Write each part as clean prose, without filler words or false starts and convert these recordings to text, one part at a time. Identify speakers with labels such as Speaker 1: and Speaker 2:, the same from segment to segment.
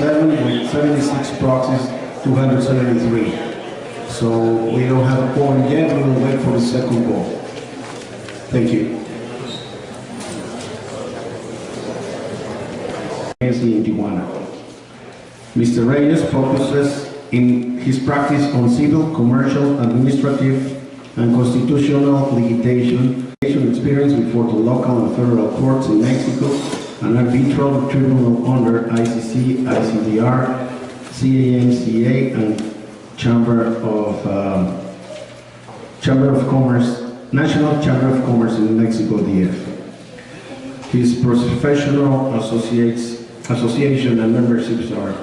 Speaker 1: 2007 with 76 proxies, 273. So we don't have a quorum yet, we will wait for the second call. Thank you. In Tijuana. Mr. Reyes focuses in his practice on civil, commercial, administrative, and constitutional litigation experience before the local and federal courts in Mexico, an arbitral tribunal under ICC, ICDR, CAMCA, and Chamber of Commerce, National Chamber of Commerce in Mexico, DF. His professional association and memberships are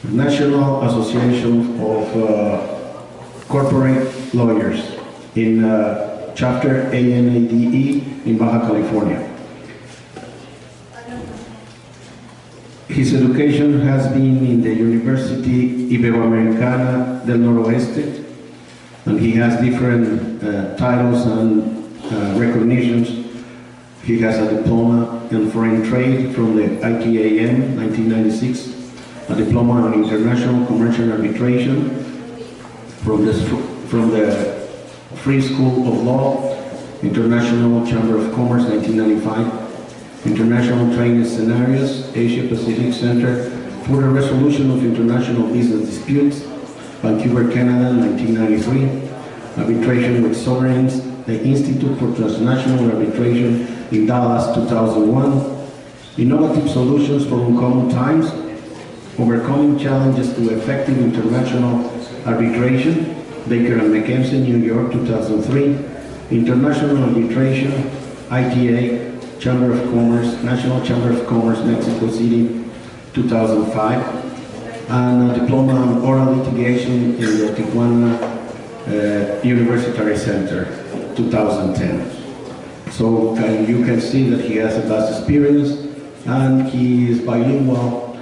Speaker 1: National Association of Corporate Lawyers in Chapter ANADE in Baja California. His education has been in the University Iberoamericana del Noroeste, and he has different titles and recognitions. He has a diploma in foreign trade from the ITAM 1996, a diploma in international commercial arbitration from the Free School of Law, International Chamber of Commerce 1995, International Training Scenarios, Asia Pacific Center for the Resolution of International Business Disputes, Vancouver, Canada 1993, Arbitration with Sovereigns, the Institute for Transnational Arbitration in Dallas 2001, Innovative Solutions for Uncommon Times, Overcoming Challenges to Effective International Arbitration, Baker and McKenzie, New York 2003, International Arbitration, ITA, Chamber of Commerce, National Chamber of Commerce, Mexico City 2005, and a diploma on oral litigation in the Tijuana University Center 2010. So you can see that he has a vast experience and he is bilingual,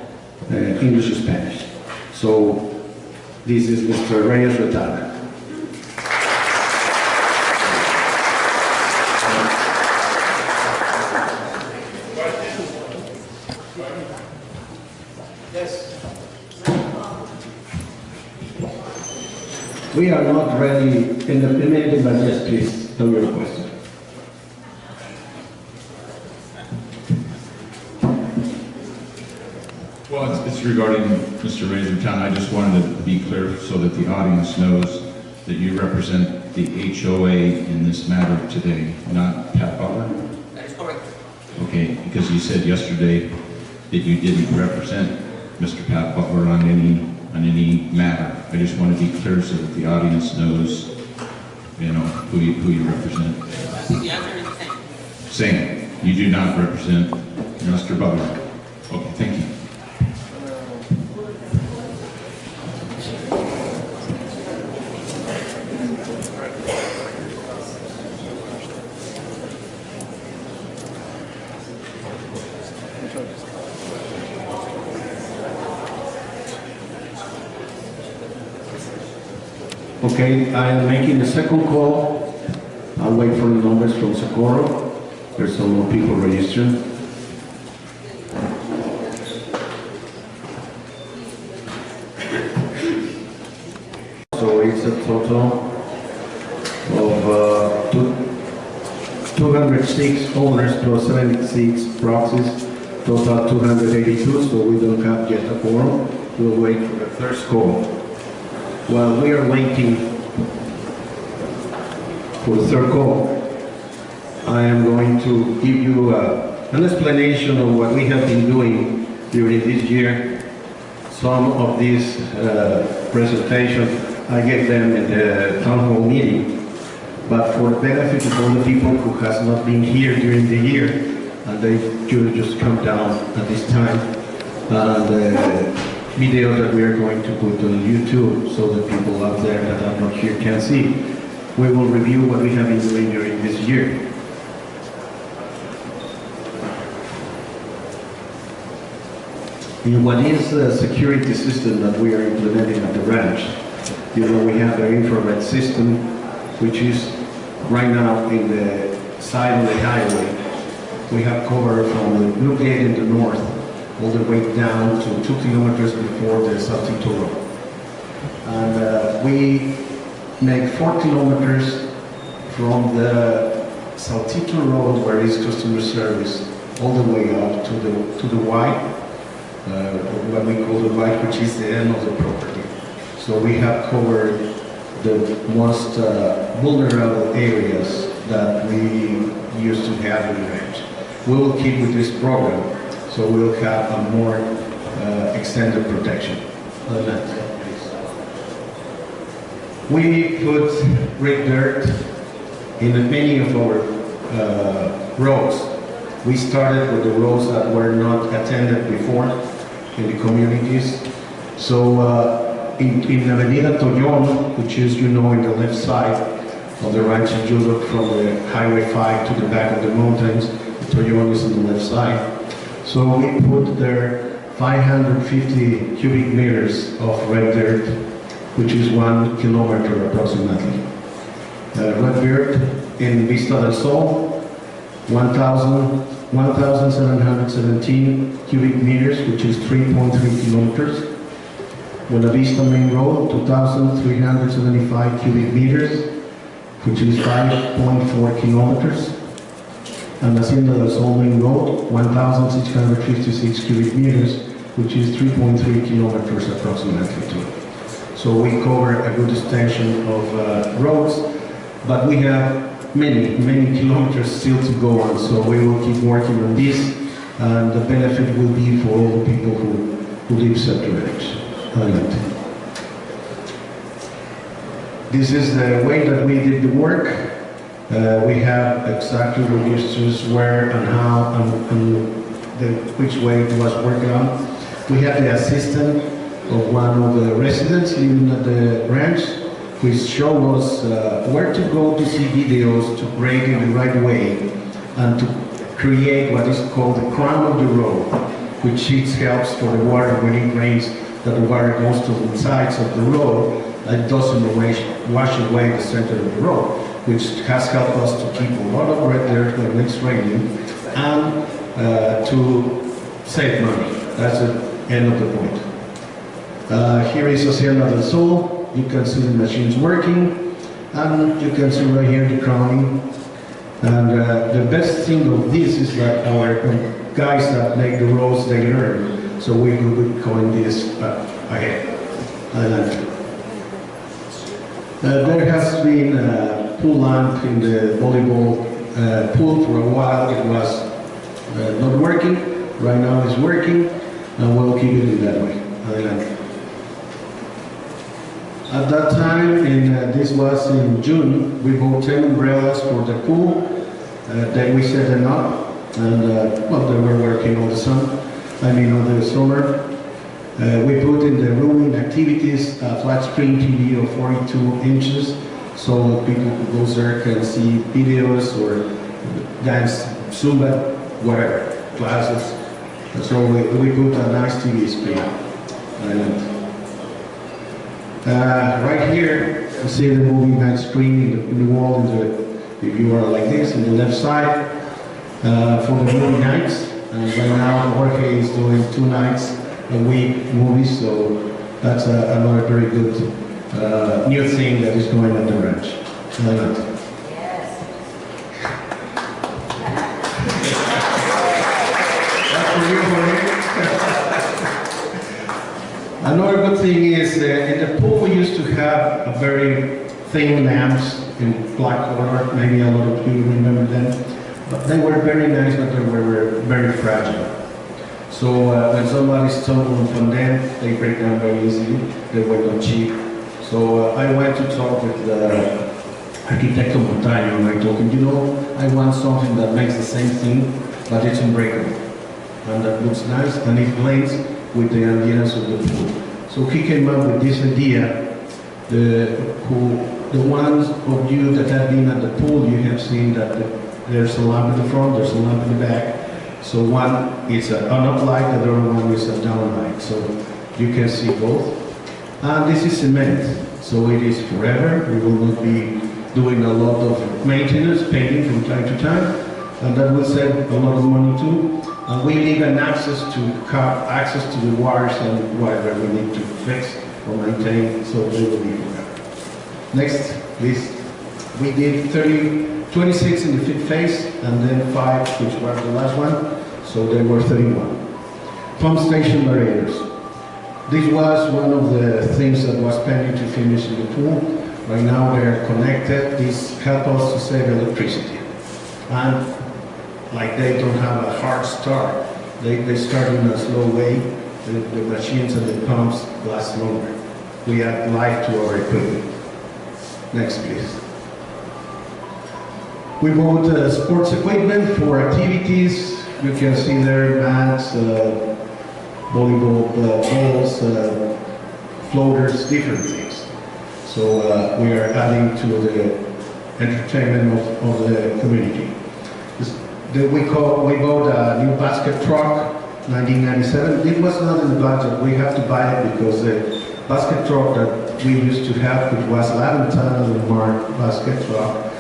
Speaker 1: English and Spanish. So this is Mr. Reyes Retada. We are not ready in the minute, but yes, please, tell your question.
Speaker 2: Well, it's regarding Mr. Razortown. I just wanted to be clear so that the audience knows that you represent the HOA in this matter today, not Pat Butler?
Speaker 3: That is correct.
Speaker 2: Okay, because you said yesterday that you didn't represent Mr. Pat Butler on any matter. I just want to be clear so that the audience knows, you know, who you represent.
Speaker 3: The answer is the same.
Speaker 2: Same. You do not represent Mr. Butler. Okay, thank you.
Speaker 1: Okay, I am making the second call. I'll wait for the numbers from Socorro. There's some more people registered. So it's a total of 206 owners plus 76 proxies, total 282, so we don't have yet a quorum. We'll wait for the first call. While we are waiting for the third call, I am going to give you an explanation of what we have been doing during this year. Some of these presentations, I gave them in the town hall meeting, but for the benefit of all the people who has not been here during the year, and they just come down at this time, video that we are going to put on YouTube so that people out there that are not here can see. We will review what we have been doing during this year. In what is the security system that we are implementing at the ranch, you know, we have the infrared system, which is right now in the side of the highway. We have cover from the Blue Gate in the north all the way down to 2 kilometers before the Saltito Road. And we make 4 kilometers from the Saltito Road, where is customer service, all the way up to the Y, what we call the Y, which is the end of the property. So we have covered the most vulnerable areas that we used to have in the range. We will keep with this program, so we'll have a more extended protection. We put red dirt in many of our roads. We started with the roads that were not attended before in the communities. So in Avenida Toyon, which is, you know, in the left side of the Rancho Judo from the Highway 5 to the back of the mountains, Toyon is on the left side. So we put there 550 cubic meters of red dirt, which is 1 kilometer approximately. Red dirt in Vista del Sol, 1,717 cubic meters, which is 3.3 kilometers. Buena Vista Main Road, 2,375 cubic meters, which is 5.4 kilometers. And Hacienda del Sol Main Road, 1,656 cubic meters, which is 3.3 kilometers approximately too. So we cover a good extension of roads, but we have many kilometers still to go on, so we will keep working on this, and the benefit will be for all the people who live Septuagint. This is the way that we did the work. We have exactly registers where and how and which way it was worked on. We have the assistant of one of the residents living at the ranch, which showed us where to go to see videos, to grade in the right way, and to create what is called the crown of the road, which helps for the water when it rains, that the water goes to the sides of the road and doesn't wash away the center of the road, which has helped us to keep a lot of red dirt when it's raining and to save money. That's the end of the point. Here is Hacienda del Sol. You can see the machines working, and you can see right here the crowning. And the best thing of this is that our guys that make the roads, they learn. So we will be calling this ahead. There has been a pool lamp in the volleyball pool for a while. It was not working. Right now it's working, and we'll keep it in that way. At that time, this was in June, we bought 10 umbrellas for the pool. Then we set them up, and well, they were working all the summer. All the summer. We put in the rooming activities a flat screen TV of 42 inches, so people who go there can see videos or dance, Zumba, whatever, classes. So we put a nice TV screen. Right here, you see the moving night screen in the wall, if you are like this, in the left side, for the movie nights. And right now, Jorge is doing 2 nights a week movies, so that's another very good new thing that is going on the ranch. Yes. That's for you, Jorge. Another good thing is in the pool we used to have a very thin lamps in black color. Maybe a lot of you remember them. But they were very nice, but they were very fragile. So when somebody stumbled upon them, they break down very easily. They were not cheap. So I went to talk with the architect Montaño, and I told him, you know, I want something that makes the same thing, but it's unbreakable. And that looks nice, and it blends with the ambience of the pool. So he came up with this idea. The ones of you that have been at the pool, you have seen that there's a lamp in the front, there's a lamp in the back. So one is an up light, the other one is a down light. So you can see both. And this is cement, so it is forever. We will not be doing a lot of maintenance, painting from time to time. And that will save a lot of money too. And we leave an access to the wires and whatever we need to fix or maintain, so they will be forever. Next, please. We did 26 in the fifth phase, and then 5, which was the last one, so there were 31. Pump station variators. This was one of the things that was pending to finish in the pool. Right now they're connected. This helps us to save electricity. And like they don't have a hard start, they start in a slow way. The machines and the pumps last longer. We add life to our equipment. Next, please. We bought sports equipment for activities. You can see there mats, volleyball balls, floaters, different things. So we are adding to the entertainment of the community. We bought a new basket truck, 1997. It was not in the budget. We have to buy it because the basket truck that we used to have, which was 11-ton marked basket truck,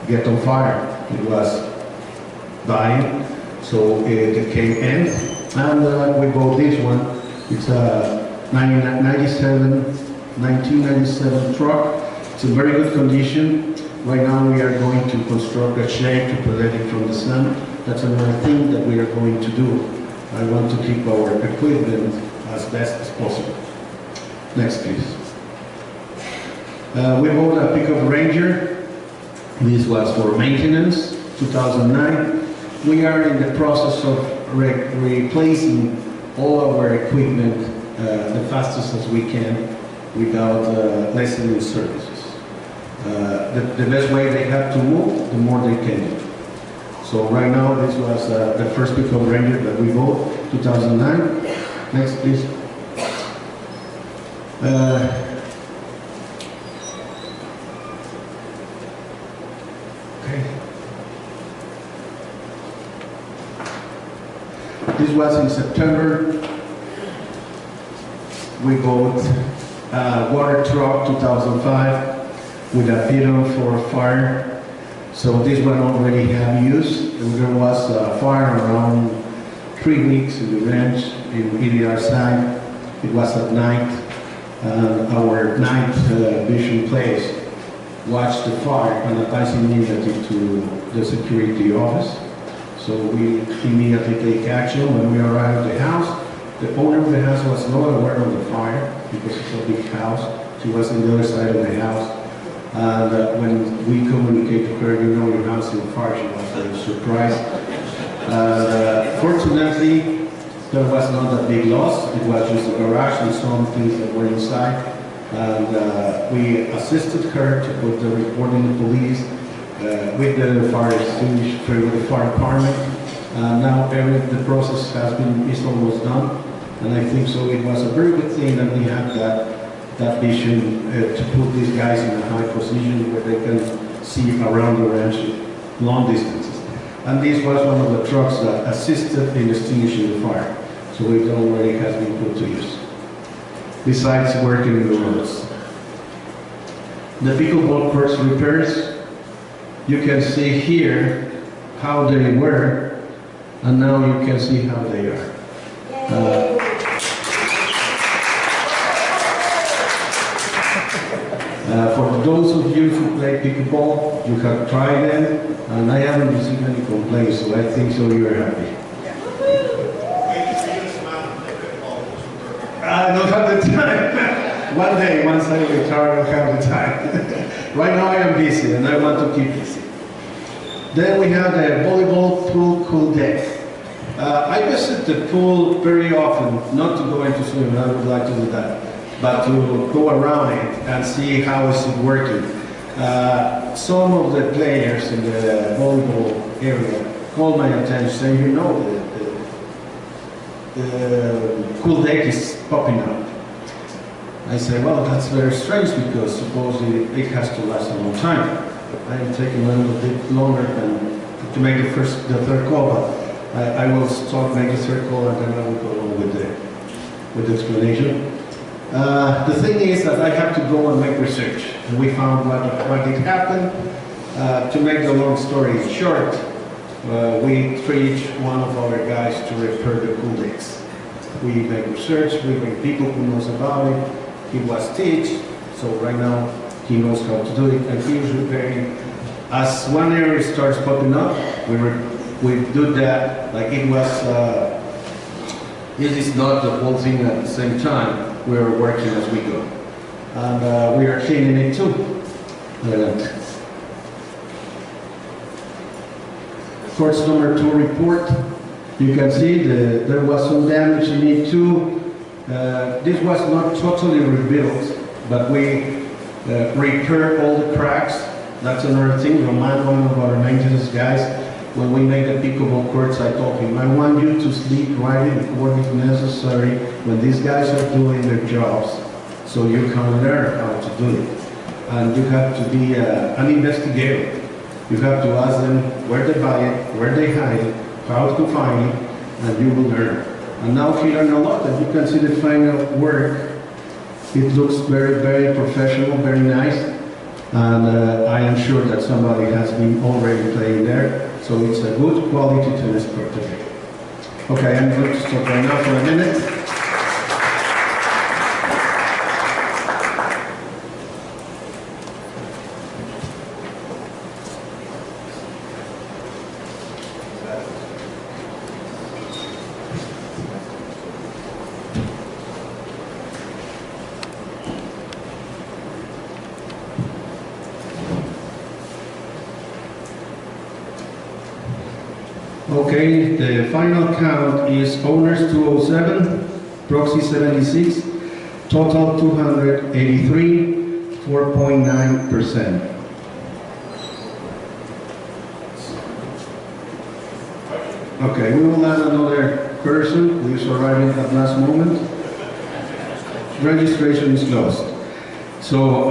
Speaker 1: get on fire. It was dying, so it came in. And we bought this one. It's a 1997 truck. It's in very good condition. Right now we are going to construct a shade to protect it from the sun. That's another thing that we are going to do. I want to keep our equipment as best as possible. Next, please. We bought a pickup Ranger. This was for maintenance, 2009. We are in the process of replacing all our equipment the fastest as we can without lessening services. The best way they have to move, the more they can do. So right now, this was the first pickup Ranger that we bought, 2009. Next, please. Okay. This was in September. We bought a water truck, 2005, with a bidon for fire. So this one already have use. There was a fire around 3 weeks in the ranch in edr side. It was at night, and our night vision place watched the fire and advised immediately to the security office. So we immediately take action. When we arrived at the house, the owner of the house was not aware of the fire because it's a big house. She was on the other side of the house. And when we communicated to her, you know, your house is on fire, she was very surprised. Fortunately, there was not a big loss. It was just a garage and some things that were inside. And we assisted her to put the report in the police with the fire extinguisher, with the fire department. Now the process is almost done. And I think so it was a very good thing that we had that vision to put these guys in a high position where they can see around the ranch long distances. And this was one of the trucks that assisted in extinguishing the fire. So it already has been put to use. Besides working in the roads. The pickleball course repairs, you can see here how they were, and now you can see how they are. For those of you who play pickleball, you have tried them, and I haven't received any complaints, so I think so you're happy. I don't have the time. One day, once I retire, I'll have the time. Right now I am busy, and I want to keep busy. Then we have the volleyball pool cool deck. I visit the pool very often, not to go into swimming, I would like to do that, but to go around it and see how is it working. Some of the players in the volleyball area called my attention, saying, you know, the cool deck is popping up. I say, well, that's very strange because supposedly it has to last a long time. I am taking a little bit longer than to make the third call, but I will start making the third call and then I will go on with the explanation. The thing is that I have to go and make research, and we found what did happen. To make the long story short, we treat each one of our guys to repair the pool decks. We make research, we bring people who knows about it. He was teach, so right now he knows how to do it, and he is repairing. As one area starts popping up, we do that like it was. This is not the whole thing at the same time. We are working as we go, and we are cleaning it too. Course number 2 report. You can see there was some damage in it too. This was not totally rebuilt, but we repaired all the cracks. That's another thing. Roman, one of our maintenance guys, when we made the pickleball courts, I told him, I want you to sleep right in the court if necessary when these guys are doing their jobs, so you can learn how to do it. And you have to be an investigator. You have to ask them where they buy it, where they hide it, how to find it, and you will learn. And now he learned a lot, and you can see the final work. It looks very, very professional, very nice, and I am sure that somebody has been already playing there, so it's a good quality tennis court today. Okay, I'm going to stop right now for a minute. Okay, the final count is owners 207, proxy 76, total 283, 4.9%. Okay, we will add another person who is arriving at last moment. Registration is closed. So,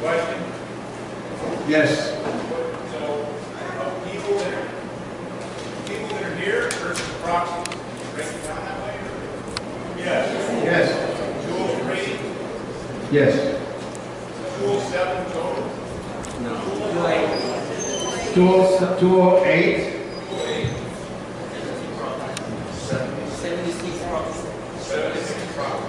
Speaker 4: Question?
Speaker 1: yes.
Speaker 4: People that are here versus proxies, break it down that way? Yes.
Speaker 1: Yes.
Speaker 4: 203,
Speaker 1: Yes.
Speaker 4: 207 total?
Speaker 3: No.
Speaker 1: 208.
Speaker 3: 76 properties.
Speaker 4: 76 proxies.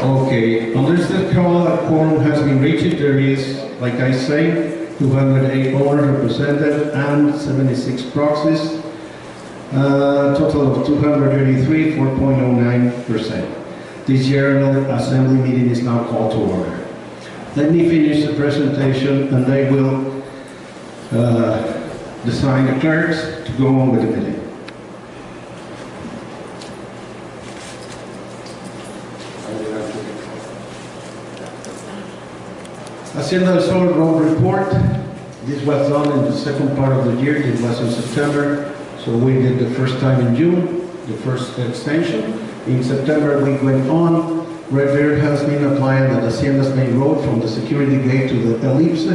Speaker 1: Okay, under the call, a quorum has been reached. There is, like I say, 208 owners represented and 76 proxies. Total of 283, 4.09%. This General Assembly meeting is now called to order. Let me finish the presentation and I will design the clerks to go on with the meeting. Hacienda del Sol Road Report. This was done in the second part of the year. It was in September, so we did the first time in June, the first extension. In September we went on. Red Beard has been applying at Hacienda's main road from the security gate to the ellipse.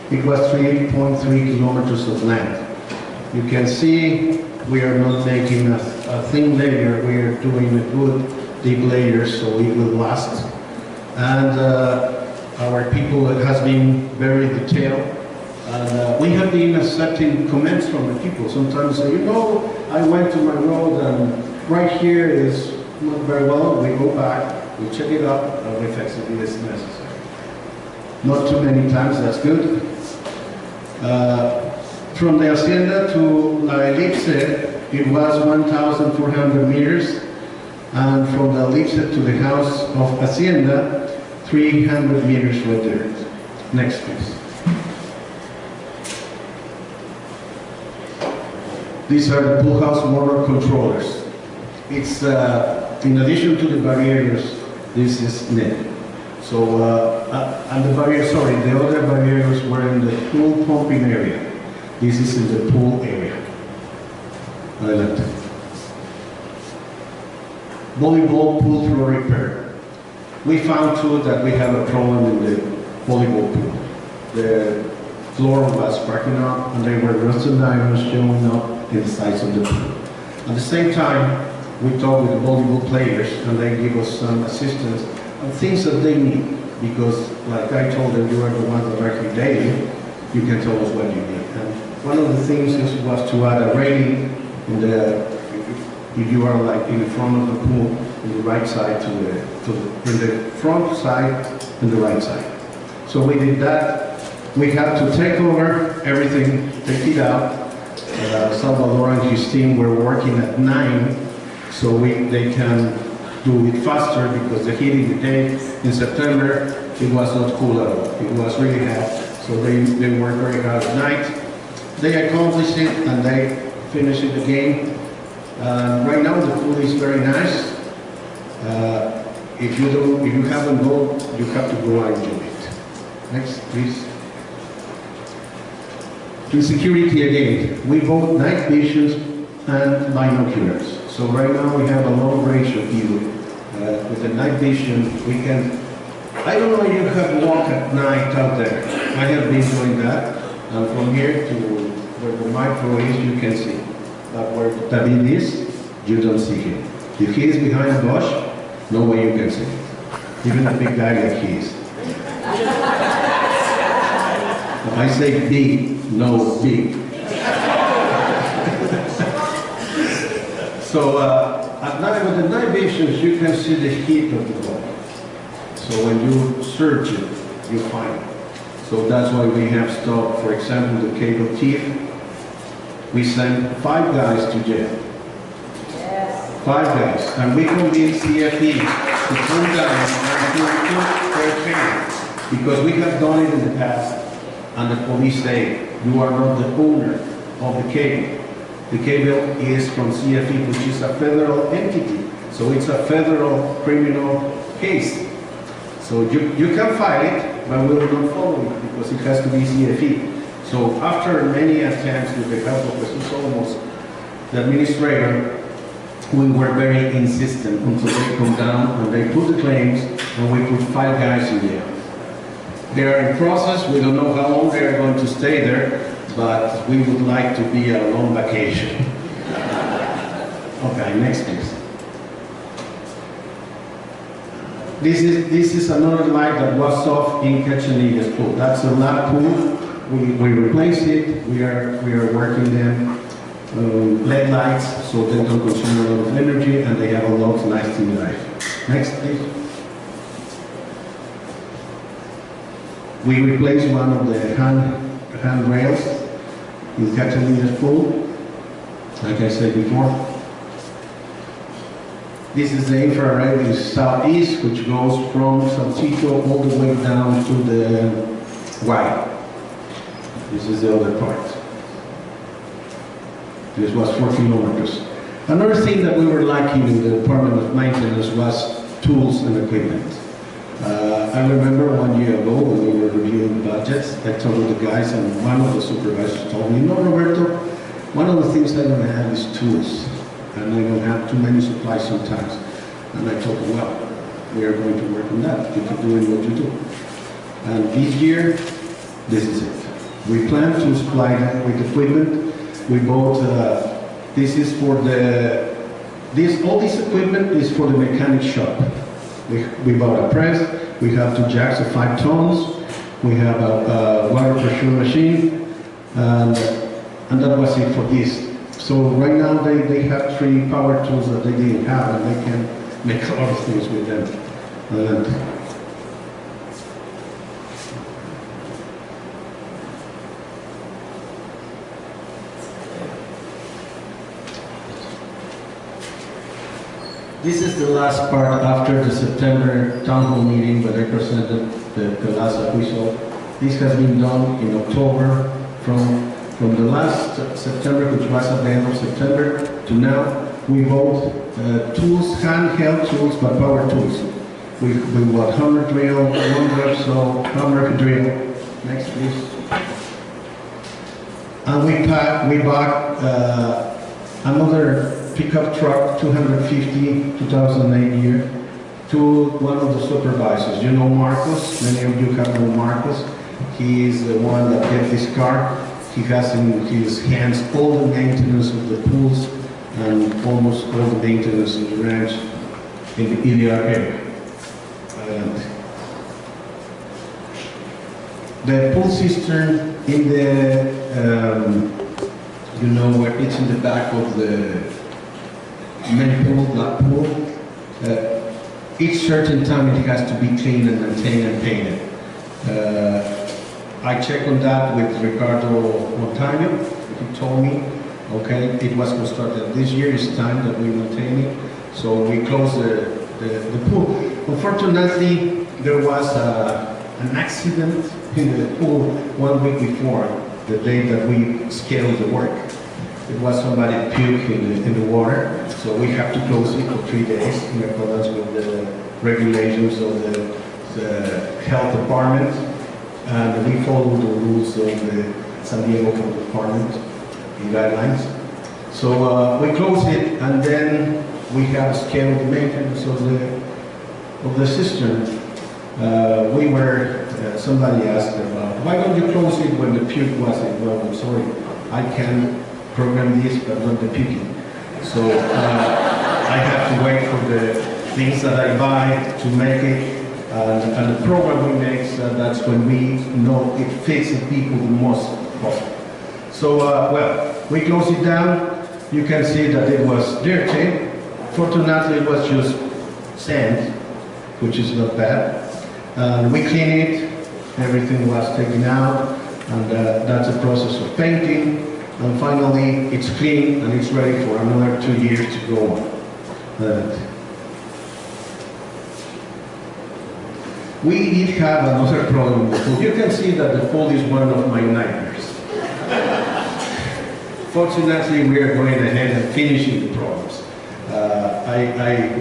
Speaker 1: It was 3.3 kilometers of length. You can see we are not making a thin layer, we are doing a good deep layer so it will last. And our people has been very detailed. And we have been accepting comments from the people. Sometimes say, you know, I went to my road and right here is not very well. We go back, we check it up, and we fix it if it's necessary. Not too many times, that's good. From the Hacienda to La Ellipse, it was 1,400 meters. And from the Ellipse to the house of Hacienda, 300 meters right there. Next, please. These are the pool house motor controllers. It's, in addition to the barriers, this is net. So, and the barriers, sorry, the other barriers were in the pool pumping area. This is in the pool area. Adelante. Volleyball pool floor repair. We found too that we have a problem in the volleyball pool. The floor was cracking up and there were rusted diamonds showing up in the sides of the pool. At the same time, we talked with the volleyball players and they give us some assistance on things that they need. because like I told them, you are the ones that are here daily, you can tell us what you need. And one of the things was to add a railing in the, if you are like in the front of the pool, in the right side in the front side and the right side. So we did that. We had to take over everything, take it out. Salvador and his team were working at 9, so they can do it faster because the heat in the day in September, it was not cool at all. It was really hot, so they worked very hard at night. They accomplished it and they finished the game. Right now the food is very nice. If you haven't gone, you have to go and enjoy it. Next, please. In security again, we bought night visions and binoculars. So right now we have a long range of view. With the night vision, we can, I don't know if you have walked at night out there. I have been doing that. And from here to where the micro is, you can see. But where David is, you don't see him. If he is behind a bush, no way you can see him. Even a big guy like he is. I say big, no big. So at night, with the night visions, you can see the heat of the ball. So when you search it, you find it. So that's why we have stopped, for example, the cable thief. We sent 5 guys to jail. Yes. 5 guys. And we convinced CFE to come down and to their training. Because we have done it in the past, and the police say, you are not the owner of the cable. The cable is from CFE, which is a federal entity. So it's a federal criminal case. So you can file it, but we will not follow it because it has to be CFE. So after many attempts with the help of Jesus Olmos, the administrator, we were very insistent until they come down and they put the claims and we put 5 guys in jail. They are in process. We don't know how long they are going to stay there, but we would like to be a long vacation. Okay, next please. This is another light that was off in Cachanillas pool. That's a lab pool. We replaced it. We are working them LED lights so they don't consume a lot of energy and they have a lot of lasting life. Next please. We replaced one of the handrails in Cachanillas pool, like I said before. This is the infrared in southeast, which goes from Salcito all the way down to the Y. This is the other part. This was 4 kilometers. Another thing that we were lacking in the Department of Maintenance was tools and equipment. I remember 1 year ago when we were reviewing budgets, I told the guys and one of the supervisors told me, no, Roberto, one of the things I don't have is tools. And I don't have too many supplies sometimes. And I told them, well, we are going to work on that. You keep doing what you do. And this year, this is it. We plan to supply them with equipment. We bought, this is for all this equipment is for the mechanic shop. We bought a press, we have 2 jacks of 5 tons, we have a water pressure machine, and that was it for this. So right now they have 3 power tools that they didn't have, and they can make a lot of things with them. This is the last part after the September town hall meeting where they presented the last acquisition. This has been done in October from the last September, which was at the end of September, to now. We bought tools, handheld tools, but power tools. We bought hammer drill, 1 Repsol, hammer drill. Next, please. And we bought another pickup truck, 250, 2008 year, to one of the supervisors. You know Marcos, many of you have known Marcos. He is the one that gets this car. He has in his hands all the maintenance of the pools and almost all the maintenance of the ranch in the edr area. And The pool cistern in the, you know, where it's in the back of the main pool, black pool, each certain time it has to be cleaned and maintained and painted. I checked on that with Ricardo Montaño. He told me, okay, it was constructed this year, it's time that we maintain it. So we closed the pool. Unfortunately, there was an accident in the pool 1 week before the day that we scheduled the work. It was somebody puked in the water, so we have to close it for 3 days in accordance with the regulations of the health department, and we follow the rules of the San Diego Health Department guidelines. So we close it, and then we have scheduled maintenance of the cistern. Somebody asked about, why don't you close it when the puke was in? Well, I'm sorry, I can program this, but not the puking. So I have to wait for the things that I buy to make it, and the program we make, that's when we know it fits the people the most possible. So, well, we close it down. You can see that it was dirty. Fortunately, it was just sand, which is not bad. We clean it, everything was taken out, and that's a process of painting. And finally, it's clean and it's ready for another 2 years to go on. We did have another problem in the pool. You can see that the pool is one of my nightmares. Fortunately, we are going ahead and finishing the problems.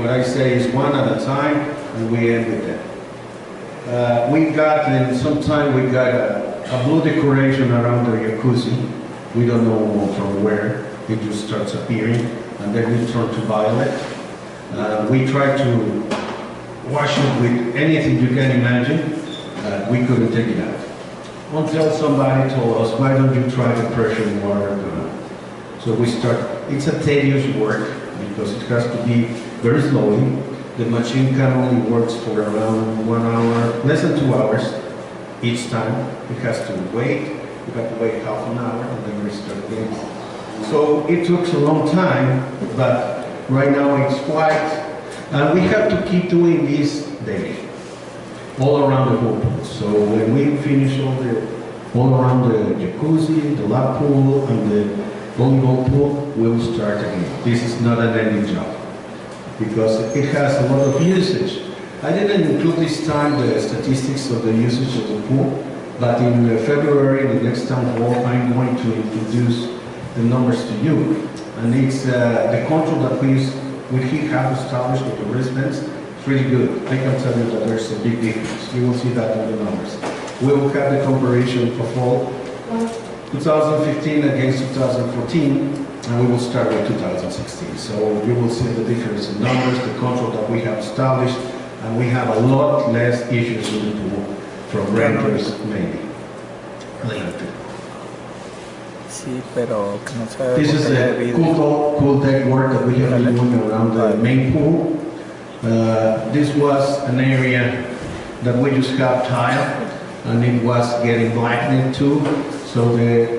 Speaker 1: What I say is one at a time, and we end with that. We got, in some time, we got a blue decoration around the jacuzzi. We don't know from where. It just starts appearing, and then it turns to violet. We tried to wash it with anything you can imagine. We couldn't take it out. Until somebody told us, why don't you try the pressure water? So we start, it's a tedious work because it has to be very slowly. The machine can only works for around 1 hour, less than 2 hours each time. It has to wait. You have to wait half an hour and then restart again. So it took a long time, but right now it's quiet. And we have to keep doing this daily, all around the whole pool. So when we finish all around the jacuzzi, the lap pool, and the volleyball pool, we'll start again. This is not an ending job, because it has a lot of usage. I didn't include this time the statistics of the usage of the pool, but in February, the next town hall, I'm going to introduce the numbers to you. And it's the control that we have established with the residents. It's really good. I can tell you that there's a big difference. You will see that in the numbers. We will have the comparison of all 2015 against 2014. And we will start with 2016. So you will see the difference in numbers, the control that we have established, and we have a lot less issues in the pool from renters, maybe. This is the cool deck work that we have been doing around the main pool. This was an area that we just have tile, and it was getting blackened too. So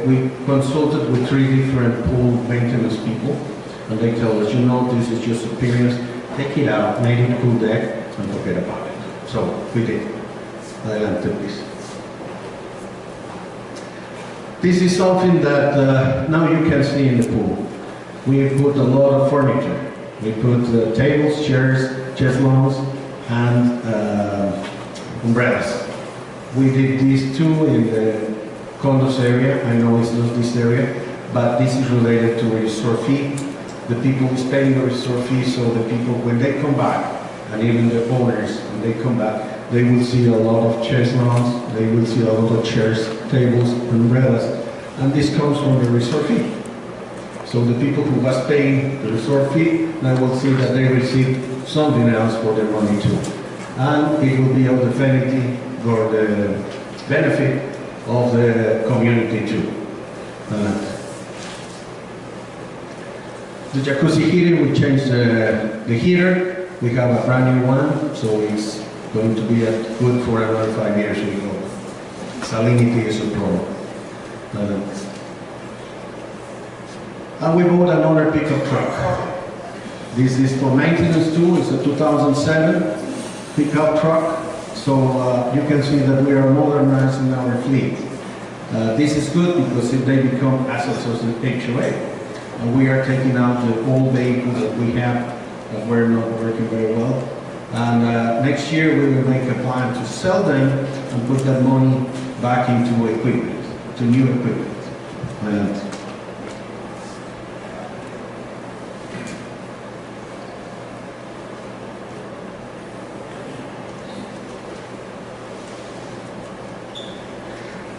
Speaker 1: we consulted with 3 different pool maintenance people, and they tell us, you know, this is just appearance, take it out, make it cool deck, and forget about it. So we did. Adelante, please. This is something that now you can see in the pool. We put a lot of furniture. We put tables, chairs, chaiselongs, and umbrellas. We did these too in the condos area. I know it's not this area, but this is related to a resort fee. The people is paying the resort fee, so the people, when they come back, and even the owners, when they come back, they will see a lot of chaiselongs, they will see a lot of chairs, tables, umbrellas, and this comes from the resort fee. So the people who was paying the resort fee, now will see that they receive something else for their money too. And it will be of the benefit of the community too. The jacuzzi heater, we changed the heater. We have a brand new one, so it's going to be good for another 5 years. We hope. salinity is a problem. And we bought another pickup truck. This is for maintenance too. It's a 2007 pickup truck. So you can see that we are modernizing our fleet. This is good because if they become assets of the HOA, we are taking out the old vehicles that we have that were not working very well. And next year we will make a plan to sell them and put that money back into equipment, to new equipment.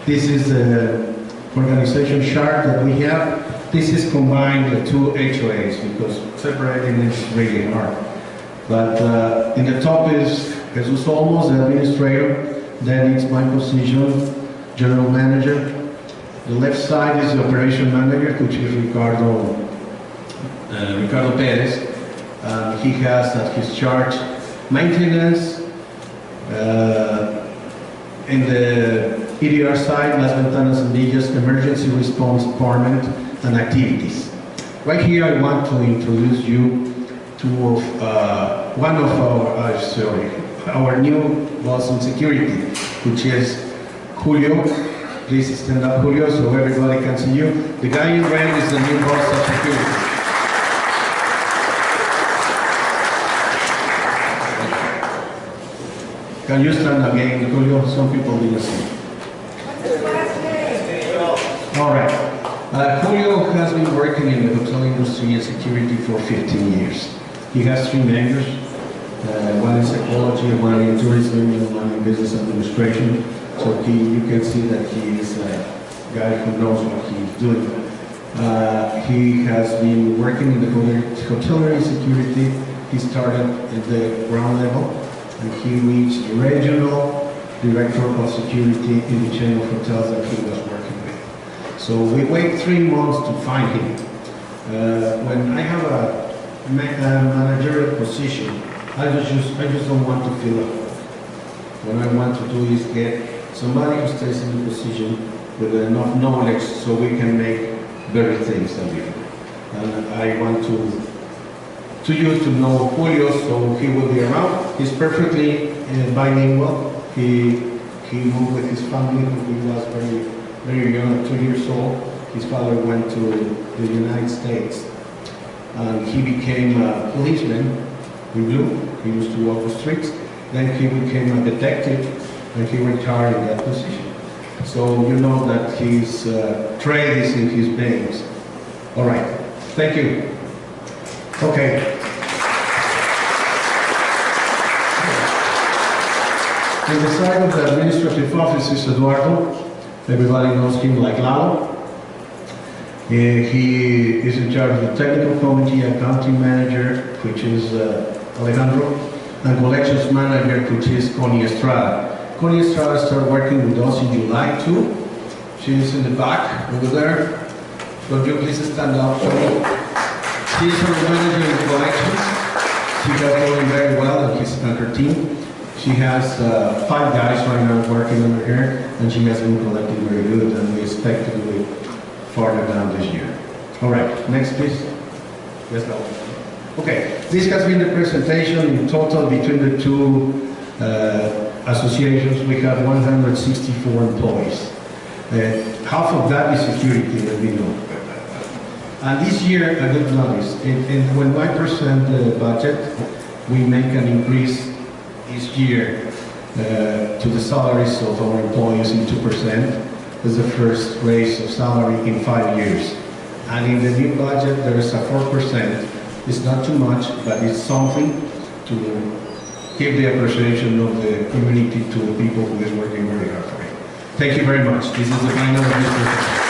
Speaker 1: This is the organization chart that we have. This is combined the two HOAs because separating is really hard. But in the top is Jesus Olmos, the administrator. Then it's my position, general manager. The left side is the operation manager, which is Ricardo Perez. He has at his charge maintenance. In the edr side, Las Ventanas and Villas, emergency response department and activities. Right here I want to introduce you to one of our new boss in security, which is Julio. Please stand up, Julio, so everybody can see you. The guy in red is the new boss of security. Can you stand again, Julio? Some people didn't see. All right. Julio has been working in the hotel industry and security for 15 years. He has 3 majors, one in psychology, one in tourism, and one in business administration. So you can see that he is a guy who knows what he's doing. He has been working in the hotellery security. He started at the ground level, and he reached regional director of security in the chain of hotels that he was working with. So we wait 3 months to find him. When I have a managerial position, I just don't want to fill up. What I want to do is get somebody who stays in the position with enough knowledge so we can make better things than we do. And I want you to know Julio, so he will be around. He's perfectly bilingual. He moved with his family when he was very young, 2 years old. His father went to the United States, and he became a policeman in blue. He used to walk the streets. Then he became a detective, and he retired in that position. So you know that his trade is in his veins. All right. Thank you. Okay. On the side of the administrative office is Eduardo. Everybody knows him like Lalo. He is in charge of the technical committee, accounting manager, which is Alejandro, and collections manager, which is Connie Estrada. Connie Estrada started working with us in July too. She is in the back over there. Could you please stand up, Connie? She is our manager in collections. She has doing very well, and her team. She has 5 guys right now working under her, and she has been collecting very good, and we expect to do it farther down this year. All right, next please. Yes, no. Okay, this has been the presentation. In total, between the two associations, we have 164 employees. Half of that is security, as we know. And this year, I did notice, and when I present the budget, we make an increase this year to the salaries of our employees in 2%. It's the first raise of salary in 5 years. And in the new budget, there is a 4%. It's not too much, but it's something to give the appreciation of the community to the people who is working very hard for it. Thank you very much. This is the final of this presentation.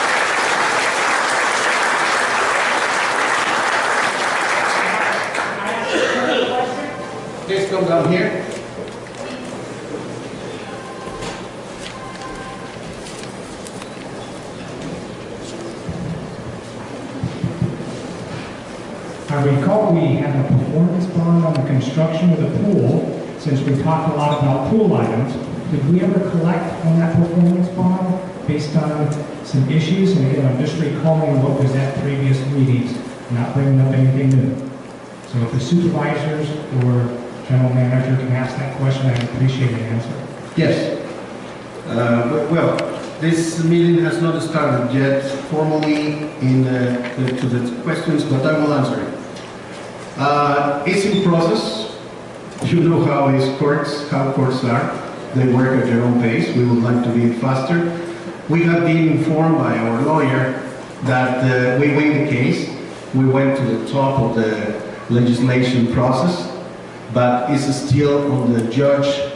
Speaker 1: Please come down here.
Speaker 5: I recall we had a performance bond on the construction of the pool, since we talked a lot about pool items. did we ever collect on that performance bond based on some issues? And again, I'm just recalling what was at previous meetings, not bringing up anything new. So if the supervisors or general manager can ask that question, I'd appreciate an answer.
Speaker 1: Yes. Well, this meeting has not started yet formally to the questions, but I will answer it. It's in process. You know how courts are. They work at their own pace. We would like to be faster. We have been informed by our lawyer that we win the case. We went to the top of the legislation process, but it's still on the judge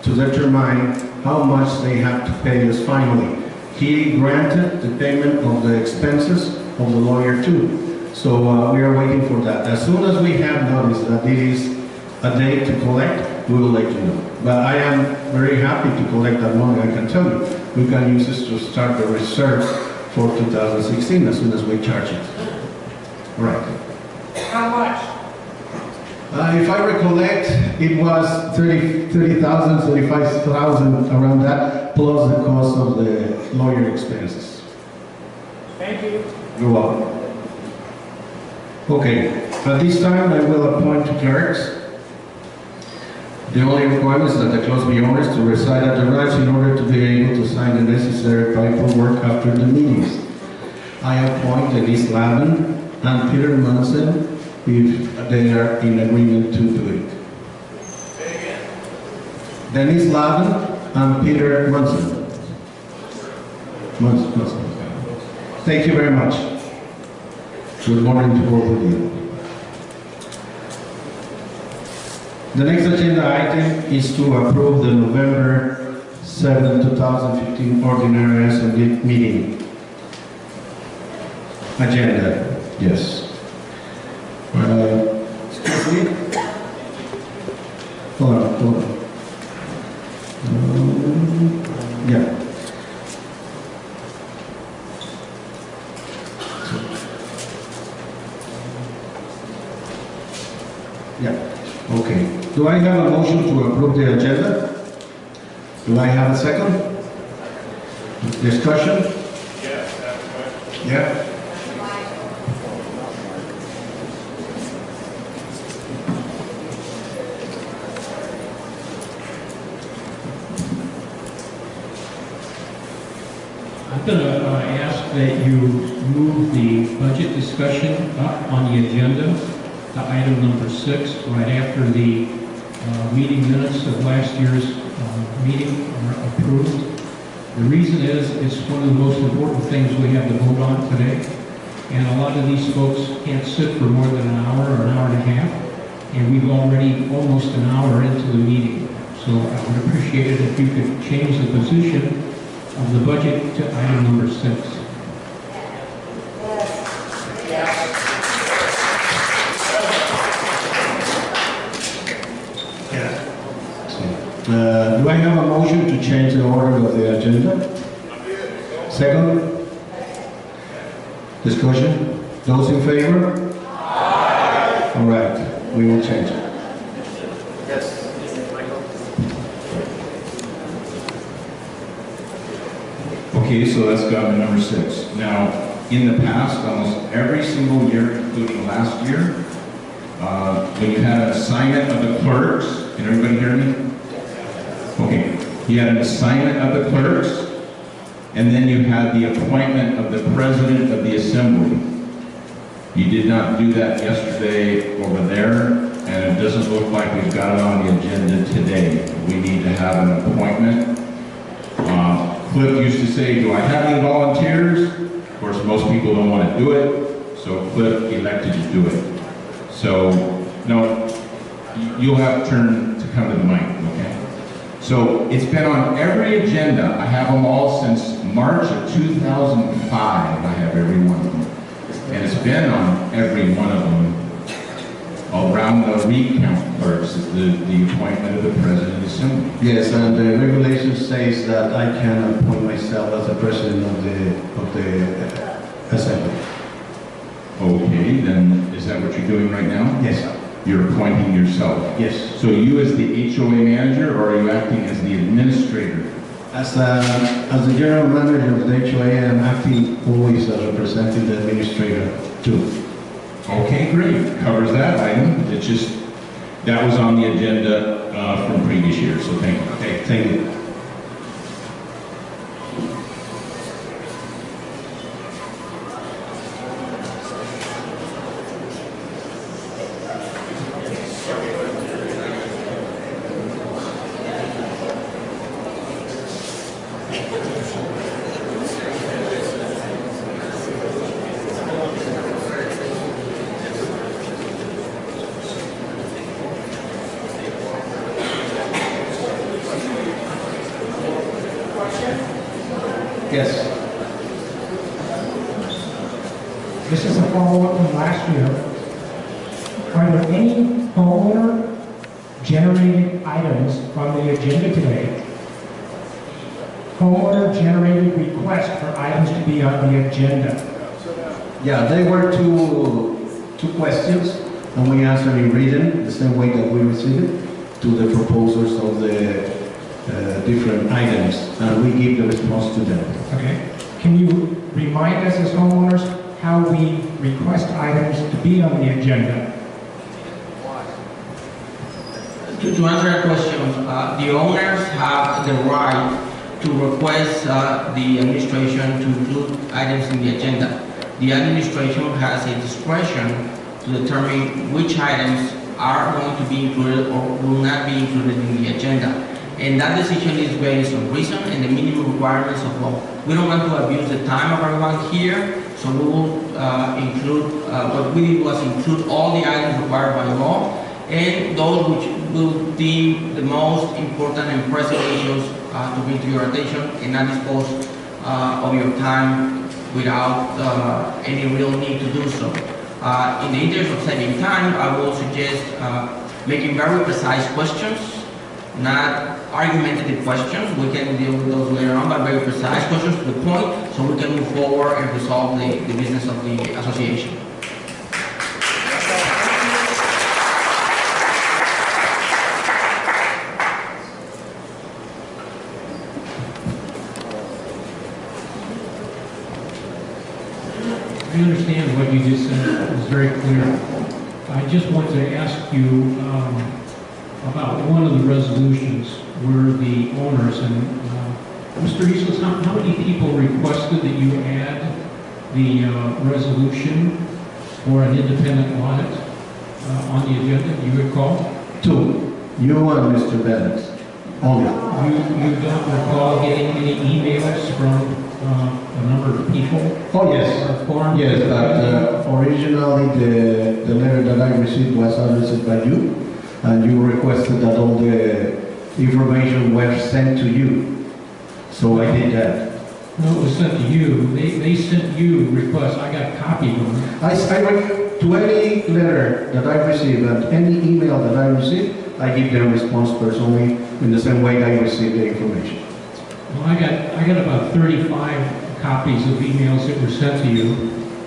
Speaker 1: to determine how much they have to pay us finally. He granted the payment of the expenses of the lawyer too. So we are waiting for that. As soon as we have notice that it is a date to collect, we will let you know. But I am very happy to collect that money, I can tell you. We can use this to start the reserve for 2016 as soon as we charge it. All right.
Speaker 4: How much?
Speaker 1: If I recollect, it was 30,000, 35,000, around that, plus the cost of the lawyer expenses.
Speaker 4: Thank you.
Speaker 1: You're welcome. Okay, at this time I will appoint clerks. The only requirement is that the clause be honest to reside at the ranch in order to be able to sign the necessary paperwork after the meetings. I appoint Denise Lavin and Peter Munson if they are in agreement to do it.
Speaker 4: Say again.
Speaker 1: Denise Lavin and Peter Munson. Munson. Thank you very much. Good morning to both of you. The next agenda item is to approve the November 7, 2015 ordinary assembly meeting agenda. Yes. Excuse me. Hold on. Yeah. Yeah. Okay. Do I have a motion to approve the agenda? Do I have a second? Discussion?
Speaker 4: Yes, that's right.
Speaker 1: Yeah.
Speaker 6: I'm going to ask that you move the budget discussion up on the agenda to item number 6, right after the meeting minutes of last year's meeting are approved. The reason is it's one of the most important things we have to vote on today. And a lot of these folks can't sit for more than an hour or an hour and a half. And we've already almost an hour into the meeting. So I would appreciate it if you could change the position of the budget to item number 6.
Speaker 1: Do I have a motion to change the order of the agenda? Second? Discussion? Those in favor? Aye. All right, we will change it.
Speaker 2: Okay, so that's government number 6. Now, in the past, almost every single year, including last year, when you had an assignment of the clerks, can everybody hear me? Okay, you had an assignment of the clerks, and then you had the appointment of the president of the assembly. You did not do that yesterday over there, and it doesn't look like we've got it on the agenda today. We need to have an appointment. Cliff used to say, do I have any volunteers? Of course, most people don't want to do it, so Cliff elected to do it. So, no, you'll have a turn to come to the mic, okay? So, it's been on every agenda. I have them all since March of 2005. I have every one of them. And it's been on every one of them. Around the recount clerks, the appointment of the president of the assembly.
Speaker 1: Yes, and the regulation says that I can appoint myself as the president of the assembly.
Speaker 2: Okay, then is that what you're doing right now?
Speaker 1: Yes, sir.
Speaker 2: You're appointing yourself.
Speaker 1: Yes.
Speaker 2: So you as the HOA manager, or are you acting as the administrator?
Speaker 1: As the general manager of the HOA, I'm acting always as representing the administrator too.
Speaker 2: Okay, great. Covers that item. It's just, that was on the agenda from previous years, so thank you.
Speaker 1: Okay, thank you. Yes.
Speaker 5: This is a follow-up from last year. Are there any homeowner-generated items from the agenda today? Homeowner-generated request for items to be on the agenda.
Speaker 1: Yeah, they were two questions, and we answered in written, the same way that we received it, to the proposers of the different items, and we give the response to them.
Speaker 5: Okay. Can you remind us as homeowners how we request items to be on the agenda?
Speaker 3: To answer that question, the owners have the right to request the administration to include items in the agenda. The administration has a discretion to determine which items are going to be included or will not be included in the agenda. And that decision is based on reason and the minimum requirements of law. We don't want to abuse the time of everyone here, so we will include, what we did was include all the items required by law, and those which will deem the most important and pressing issues to bring to your attention, and not dispose of your time without any real need to do so. In the interest of saving time, I will suggest making very precise questions, not argumentative questions. We can deal with those later on, but very precise questions to the point, so we can move forward and resolve the business of the association.
Speaker 6: I understand what you just said. It was very clear. I just want to ask you about one of the resolutions where the owners, and Mr. Islas, how many people requested that you add the resolution for an independent audit on the agenda? Do you recall?
Speaker 1: Two. You and Mr. Bennett. Only.
Speaker 6: You don't recall getting any emails from a number of people?
Speaker 1: Oh, yes. Yes, but originally the letter that I received was addressed by you, and you requested that all the information was sent to you. So I did that.
Speaker 6: No, it was sent to you. They sent you requests. I got copies of them.
Speaker 1: To any letter that I receive and any email that I receive, I give them response personally in the same way I receive the information.
Speaker 6: Well, I got about 35 copies of emails that were sent to you,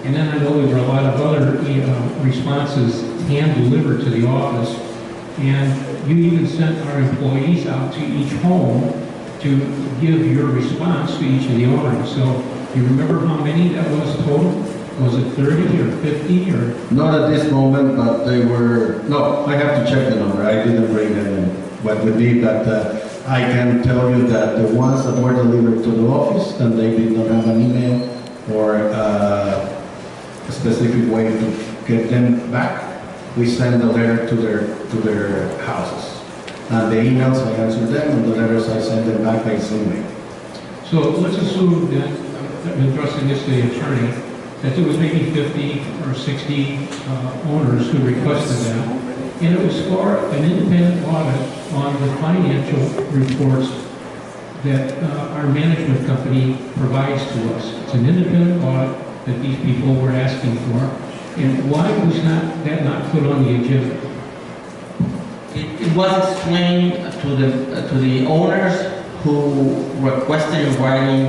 Speaker 6: and then I know there were a lot of other responses hand-delivered to the office, and you even sent our employees out to each home to give your response to each of the owners. So, you remember how many that was total? Was it 30 or 50 or?
Speaker 1: Not at this moment, but they were, no, I have to check the number. I didn't bring them what would be, but I can tell you that the ones that were delivered to the office and they did not have an email or a specific way to get them back, we send a letter to their houses. And the emails, I answer them, and the letters, I send them back by the same way.
Speaker 6: So let's assume that, I'm addressing this to the attorney, that there was maybe 50 or 60 owners who requested that, and it was for an independent audit on the financial reports that our management company provides to us. It's an independent audit that these people were asking for, and why was that not put on the agenda?
Speaker 3: It was explained to the owners who requested in writing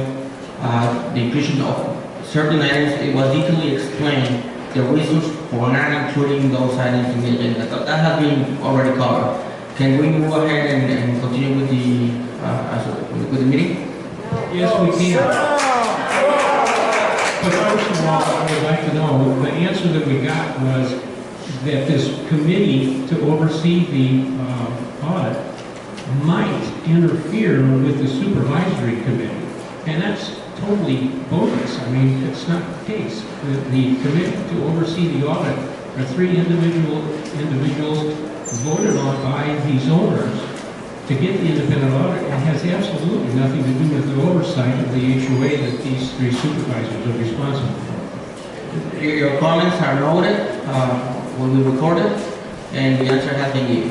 Speaker 3: the inclusion of certain items. It was detailedly explained the reasons for not including those items in the agenda. That has been already covered. Can we move ahead and continue with the meeting?
Speaker 6: Yes, we can. But first of all, I would like to know, the answer that we got was that this committee to oversee the audit might interfere with the supervisory committee. And that's totally bogus. I mean, it's not the case. The committee to oversee the audit are three individuals voted on by these owners to get the independent audit. It has absolutely nothing to do with the oversight of the HOA that these three supervisors are responsible for.
Speaker 3: Your comments are noted, will be recorded, and the answer has been given.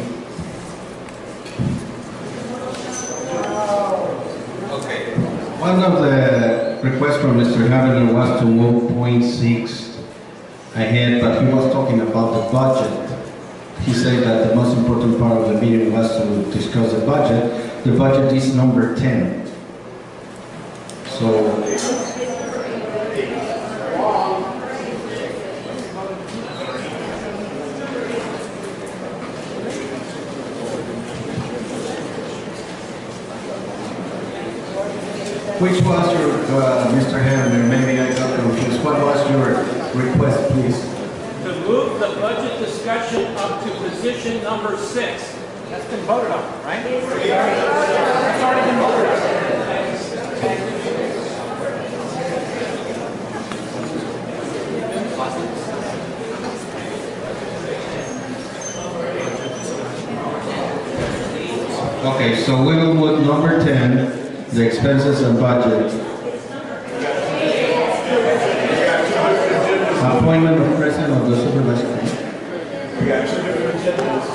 Speaker 1: Okay. One of the requests from Mr. Havner was to move point 6 ahead, but he was talking about the budget. He said that the most important part of the meeting was to discuss the budget. The budget is number 10. So, which was your, Mr. Havner, maybe I got confused. What was your request, please?
Speaker 7: To move the budget discussion up to position number 6. That's been voted on, right? That's already been voted on.
Speaker 1: Okay, so we will put number 10. The expenses and budget. Appointment of president of the supervisory committee.
Speaker 4: We got two different agendas.